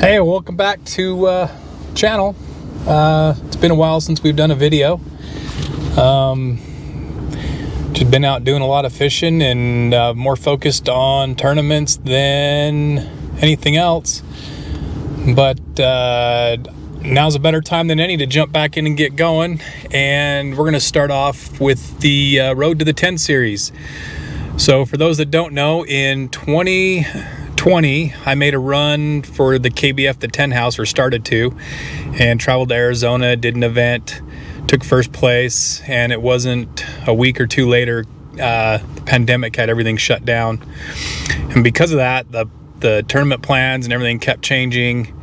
Hey, welcome back to channel. It's been a while since we've done a video. Just been out doing a lot of fishing and more focused on tournaments than anything else. But now's a better time than any to jump back in and get going. And we're going to start off with the Road to the 10 series. So for those that don't know, in 2020 I made a run for the KBF The 10 house, or started to, and traveled to Arizona, did an event, took first place, and it wasn't a week or two later the pandemic had everything shut down. And because of that, the tournament plans and everything kept changing,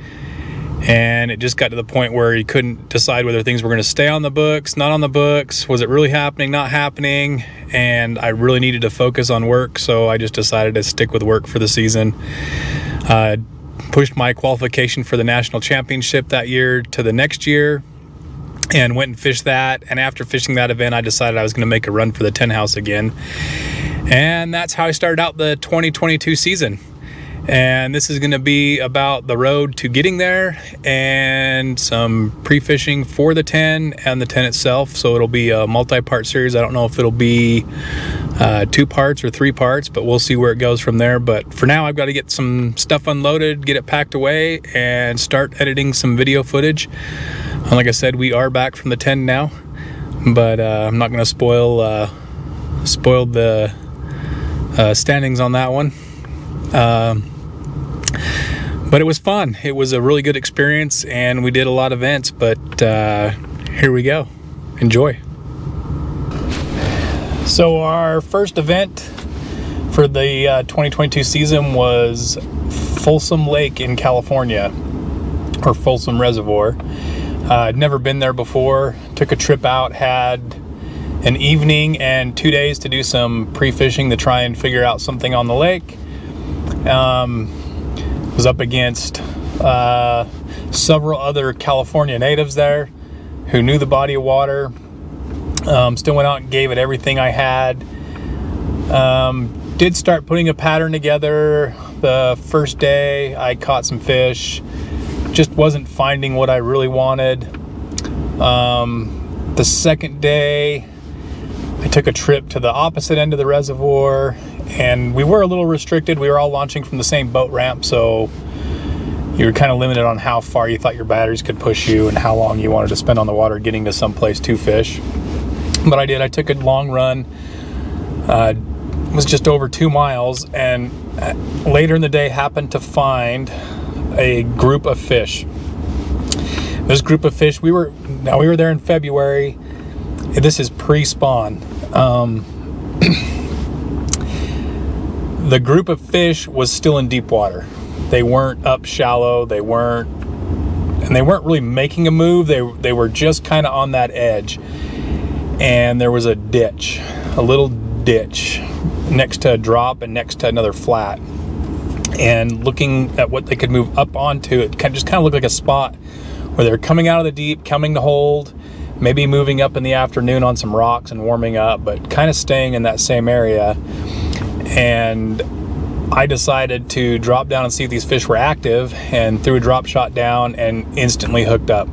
and it just got to the point where you couldn't decide whether things were going to stay on the books, not on the books, was it really happening, not happening. And I really needed to focus on work, so I just decided to stick with work for the season. Pushed my qualification for the national championship that year to the next year and went and fished that. And after fishing that event, I decided I was going to make a run for the 10 house again. And that's how I started out the 2022 season. And this is going to be about the road to getting there and some pre-fishing for the 10 and the 10 itself. So it'll be a multi-part series. I don't know if it'll be 2 parts or 3 parts, but we'll see where it goes from there. But for now, I've got to get some stuff unloaded, get it packed away, and start editing some video footage. And like I said, we are back from the 10 now, but I'm not going to spoil the standings on that one. But it was fun. It was a really good experience, and we did a lot of events, but here we go. Enjoy. So our first event for the 2022 season was Folsom Lake in California, or Folsom Reservoir. I'd never been there before. Took a trip out, had an evening and 2 days to do some pre-fishing to try and figure out something on the lake. Was up against several other California natives there who knew the body of water. Still went out and gave it everything I had. Did start putting a pattern together. The first day I caught some fish, just wasn't finding what I really wanted. The second day I took a trip to the opposite end of the reservoir, and we were a little restricted. We were all launching from the same boat ramp, so you were kind of limited on how far you thought your batteries could push you and how long you wanted to spend on the water getting to someplace to fish. But I did. I took a long run. It was just over 2 miles, and later in the day happened to find a group of fish. This group of fish, we were there in February. This is pre-spawn. The group of fish was still in deep water. They weren't up shallow. They weren't really making a move. They were just kind of on that edge. And there was a ditch, a little ditch next to a drop and next to another flat. And looking at what they could move up onto, it just kind of looked like a spot where they're coming out of the deep, coming to hold, maybe moving up in the afternoon on some rocks and warming up, but kind of staying in that same area. And I decided to drop down and see if these fish were active, and threw a drop shot down and instantly hooked up.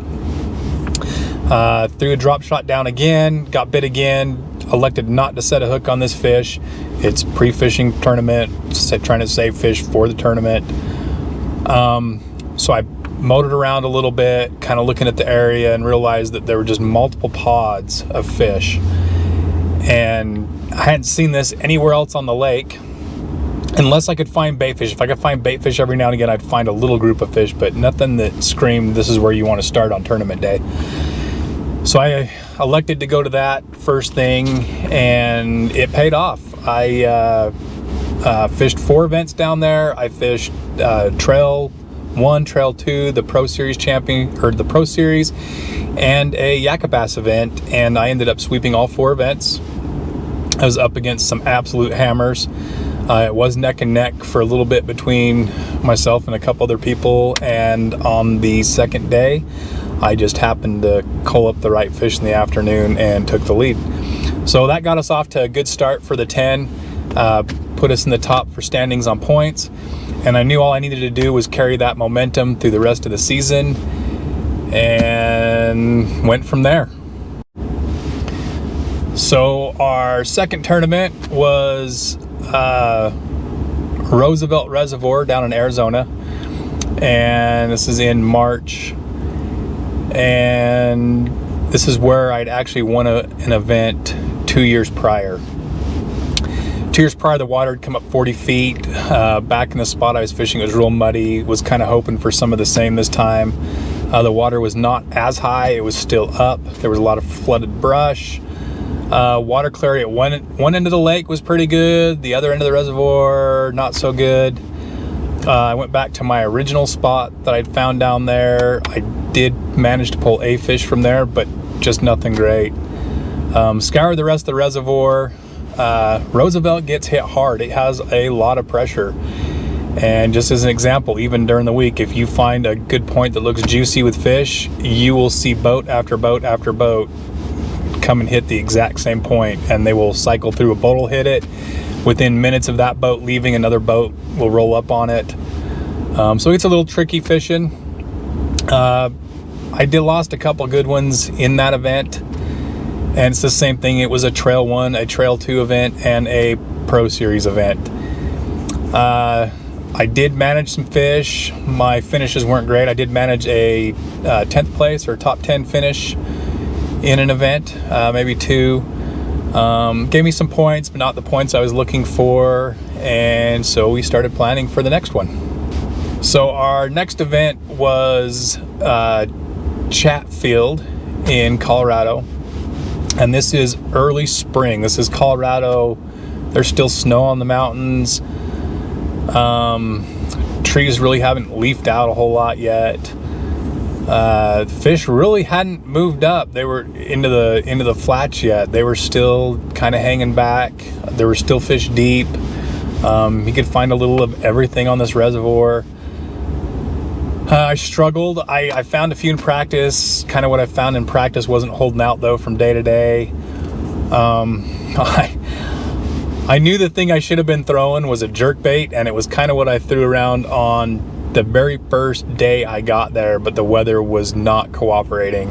Threw a drop shot down again, got bit again, elected not to set a hook on this fish. It's pre-fishing tournament, trying to save fish for the tournament. So I motored around a little bit, kind of looking at the area, and realized that there were just multiple pods of fish. And I hadn't seen this anywhere else on the lake, unless I could find bait fish. If I could find bait fish every now and again, I'd find a little group of fish, but nothing that screamed, this is where you want to start on tournament day. So I elected to go to that first thing, and it paid off. I fished 4 events down there. I fished Trail 1, Trail 2, the Pro Series the Pro Series, and a Kayakbass event, and I ended up sweeping all 4 events. I was up against some absolute hammers. It was neck and neck for a little bit between myself and a couple other people, and on the second day I just happened to cull up the right fish in the afternoon and took the lead. So that got us off to a good start for the 10, put us in the top for standings on points. and I knew all I needed to do was carry that momentum through the rest of the season, and went from there. So our second tournament was Roosevelt Reservoir down in Arizona, and this is in March, and this is where I'd actually won an event 2 years prior. 2 years prior, the water had come up 40 feet. Back in the spot I was fishing, it was real muddy. Was kind of hoping for some of the same this time. The water was not as high, it was still up. There was a lot of flooded brush. Water clarity at one end of the lake was pretty good. The other end of the reservoir, not so good. I went back to my original spot that I'd found down there. I did manage to pull a fish from there, but just nothing great. Scoured the rest of the reservoir. Roosevelt gets hit hard. It has a lot of pressure. And just as an example, even during the week, if you find a good point that looks juicy with fish, you will see boat after boat after boat come and hit the exact same point, and they will cycle through. A boat will hit it. Within minutes of that boat leaving, another boat will roll up on it. So it's a little tricky fishing. I lost a couple good ones in that event, and it's the same thing. It was a Trail 1, a Trail 2 event, and a Pro Series event. I did manage some fish. My finishes weren't great. I did manage a 10th place or top 10 finish in an event, maybe 2. Gave me some points, but not the points I was looking for, and so we started planning for the next one. So our next event was Chatfield in Colorado, and this is early spring. This is Colorado. There's still snow on the mountains. Trees really haven't leafed out a whole lot yet. Fish really hadn't moved up. They were into the flats yet. They were still kind of hanging back. There were still fish deep. You could find a little of everything on this reservoir. I struggled. I found a few in practice. Kind of what I found in practice wasn't holding out though from day to day. I knew the thing I should have been throwing was a jerkbait, and it was kind of what I threw around on the very first day I got there, but the weather was not cooperating,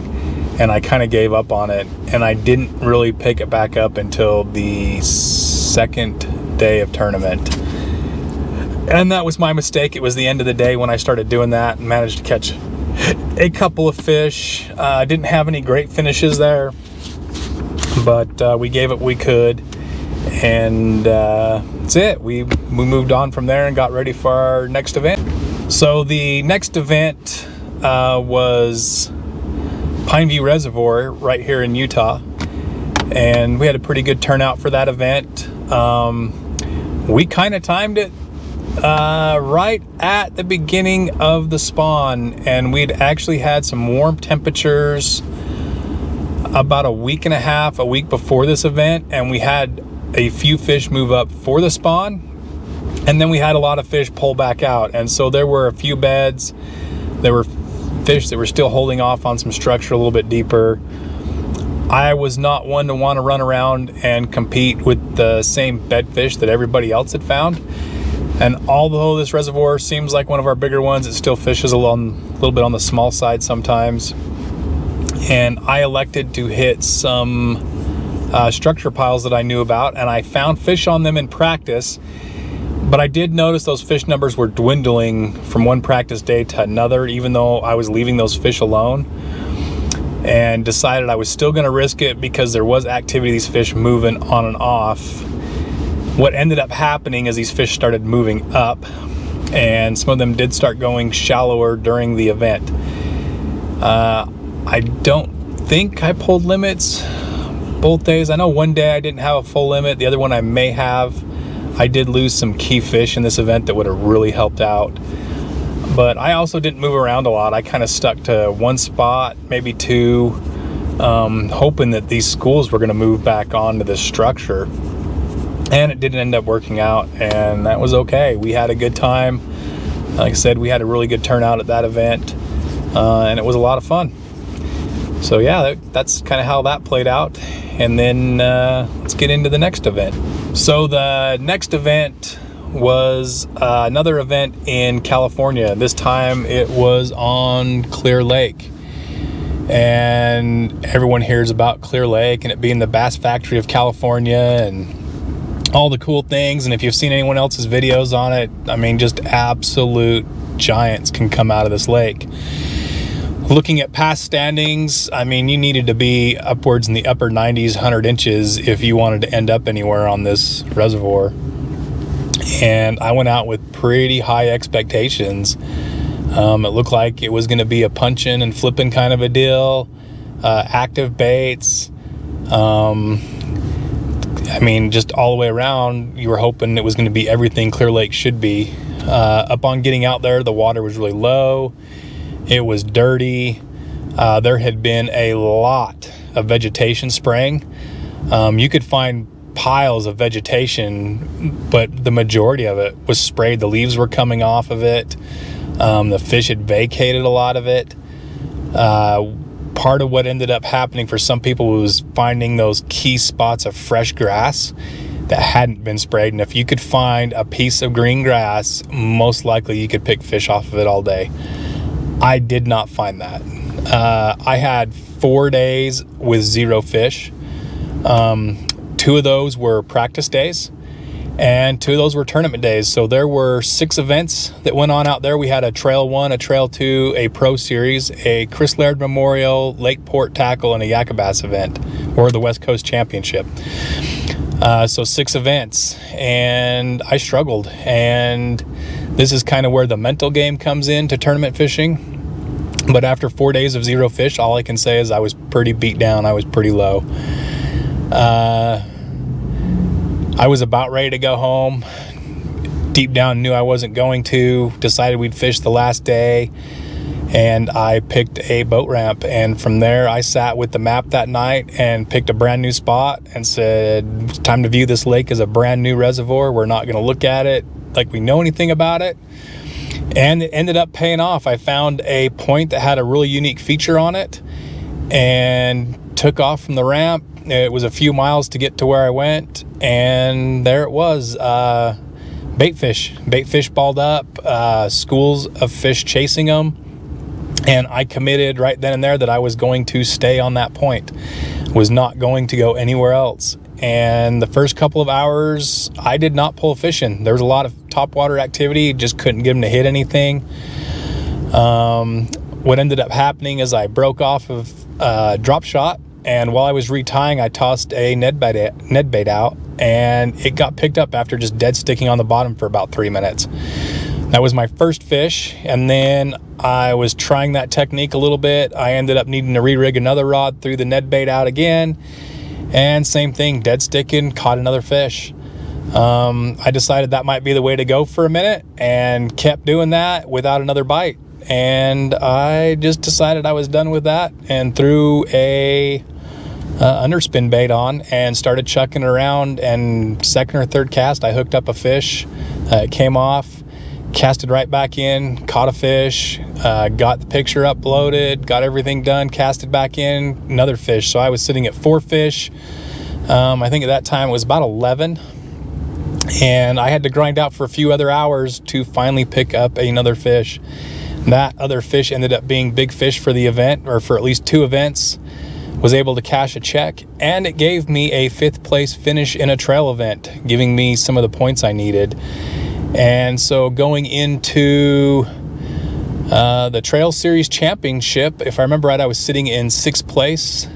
and I kind of gave up on it, and I didn't really pick it back up until the second day of tournament. And that was my mistake. It was the end of the day when I started doing that and managed to catch a couple of fish. I didn't have any great finishes there, but we gave it what we could, and that's it. We moved on from there and got ready for our next event. So the next event was Pineview Reservoir right here in Utah, and we had a pretty good turnout for that event. We kind of timed it right at the beginning of the spawn, and we'd actually had some warm temperatures about a week and a half, a week before this event, and we had a few fish move up for the spawn, and then we had a lot of fish pull back out, and so there were a few beds. There were fish that were still holding off on some structure a little bit deeper. I was not one to want to run around and compete with the same bed fish that everybody else had found, and although this reservoir seems like one of our bigger ones, it still fishes a little bit on the small side sometimes, and I elected to hit some structure piles that I knew about, and I found fish on them in practice, but I did notice those fish numbers were dwindling from one practice day to another, even though I was leaving those fish alone, and decided I was still going to risk it because there was activity, these fish moving on and off. What ended up happening is these fish started moving up, and some of them did start going shallower during the event. I don't think I pulled limits both days. I know one day I didn't have a full limit. The other one I may have. I did lose some key fish in this event that would have really helped out. But I also didn't move around a lot. I kind of stuck to one spot, maybe 2, hoping that these schools were going to move back onto this structure. And it didn't end up working out, and that was okay. We had a good time. Like I said, we had a really good turnout at that event, and it was a lot of fun. So yeah, that's kind of how that played out. And then let's get into the next event. So the next event was another event in California. This time it was on Clear Lake. And everyone hears about Clear Lake and it being the bass factory of California and all the cool things. And if you've seen anyone else's videos on it, I mean, just absolute giants can come out of this lake. Looking at past standings, I mean, you needed to be upwards in the upper 90s, 100 inches if you wanted to end up anywhere on this reservoir. And I went out with pretty high expectations. It looked like it was going to be a punching and flipping kind of a deal, active baits. I mean, just all the way around, you were hoping it was going to be everything Clear Lake should be. Upon getting out there, the water was really low. It was dirty. There had been a lot of vegetation spraying. You could find piles of vegetation, but the majority of it was sprayed. The leaves were coming off of it. The fish had vacated a lot of it. Part of what ended up happening for some people was finding those key spots of fresh grass that hadn't been sprayed. And if you could find a piece of green grass, most likely you could pick fish off of it all day. I did not find that. I had 4 days with 0 fish. 2 of those were practice days and 2 of those were tournament days. So there were 6 events that went on out there. We had a Trail 1, a Trail 2, a Pro Series, a Chris Laird Memorial, Lake Port Tackle, and a Kayakbass event, or the West Coast Championship. So 6 events, and I struggled. And this is kind of where the mental game comes in to tournament fishing. But after 4 days of 0 fish, all I can say is I was pretty beat down. I was pretty low. I was about ready to go home. Deep down knew I wasn't going to. Decided we'd fish the last day. And I picked a boat ramp. And from there, I sat with the map that night and picked a brand new spot and said, it's time to view this lake as a brand new reservoir. We're not going to look at it like we know anything about it. And it ended up paying off. I found a point that had a really unique feature on it and took off from the ramp. It was a few miles to get to where I went, and there it was. Bait fish balled up, schools of fish chasing them. And I committed right then and there that I was going to stay on that point, was not going to go anywhere else. And the first couple of hours, I did not pull fish in. There was a lot of topwater activity, just couldn't get them to hit anything. What ended up happening is I broke off of drop shot, and while I was retying, I tossed a Ned bait out, and it got picked up after just dead sticking on the bottom for about 3 minutes. That was my first fish, and then I was trying that technique a little bit. I ended up needing to re-rig another rod, threw the Ned bait out again, and same thing, dead sticking, caught another fish. I decided that might be the way to go for a minute and kept doing that without another bite. And I just decided I was done with that and threw a underspin bait on and started chucking it around, and second or third cast I hooked up a fish. It came off, casted right back in, caught a fish, got the picture uploaded, got everything done, casted back in, another fish. So I was sitting at 4 fish. I think at that time it was about 11, and I had to grind out for a few other hours to finally pick up another fish. That other fish ended up being big fish for the event, or for at least 2 events. Was able to cash a check, and it gave me a 5th place finish in a trail event, giving me some of the points I needed. And so going into the Trail Series Championship, if I remember right, I was sitting in 6th place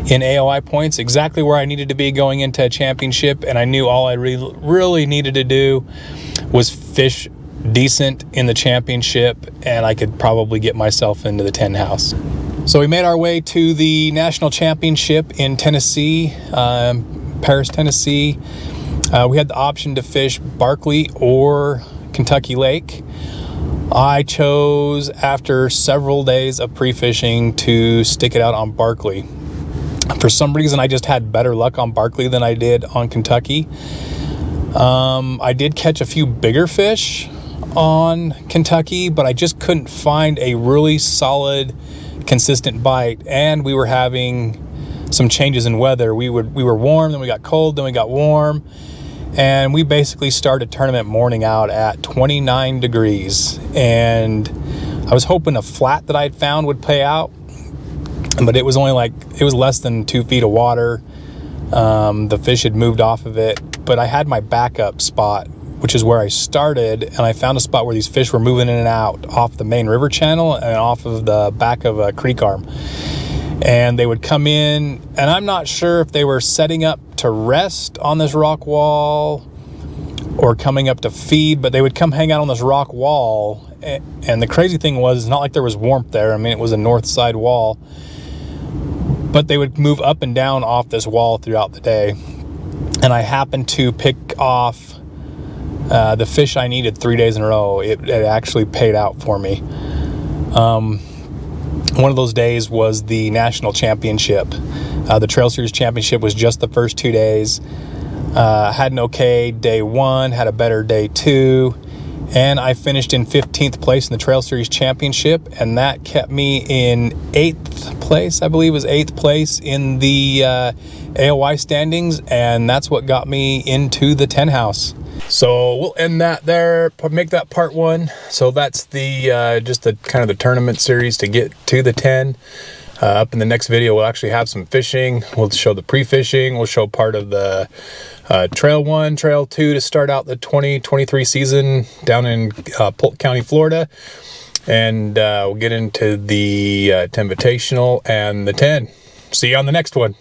in AOI points, exactly where I needed to be going into a championship. And I knew all I really needed to do was fish decent in the championship, and I could probably get myself into the 10 house. So we made our way to the national championship in Tennessee, Paris, Tennessee. We had the option to fish Barkley or Kentucky Lake. I chose, after several days of pre-fishing, to stick it out on Barkley. For some reason, I just had better luck on Barkley than I did on Kentucky. I did catch a few bigger fish on Kentucky, but I just couldn't find a really solid, consistent bite. And we were having some changes in weather. We were warm, then we got cold, then we got warm. And we basically started tournament morning out at 29 degrees. And I was hoping a flat that I'd found would pay out, but it was only like, it was less than 2 feet of water. The fish had moved off of it, but I had my backup spot, which is where I started, and I found a spot where these fish were moving in and out off the main river channel and off of the back of a creek arm. And they would come in, and I'm not sure if they were setting up to rest on this rock wall or coming up to feed, but they would come hang out on this rock wall. And the crazy thing was, it's not like there was warmth there. I mean, it was a north side wall, but they would move up and down off this wall throughout the day. And I happened to pick off the fish I needed 3 days in a row. It actually paid out for me. One of those days was the national championship. The Trail Series championship was just the first 2 days. Had an okay day 1, had a better day 2, and I finished in 15th place in the Trail Series championship, and that kept me in 8th place. I believe it was 8th place in the AOY standings, and that's what got me into the 10 house. So we'll end that there, make that part 1. So that's the just the kind of the tournament series to get to the 10. Up in the next video, we'll actually have some fishing. We'll show the pre-fishing. We'll show part of the Trail 1, Trail 2 to start out the 2023 season down in Polk County, Florida. And we'll get into the 10 Invitational and the 10. See you on the next one.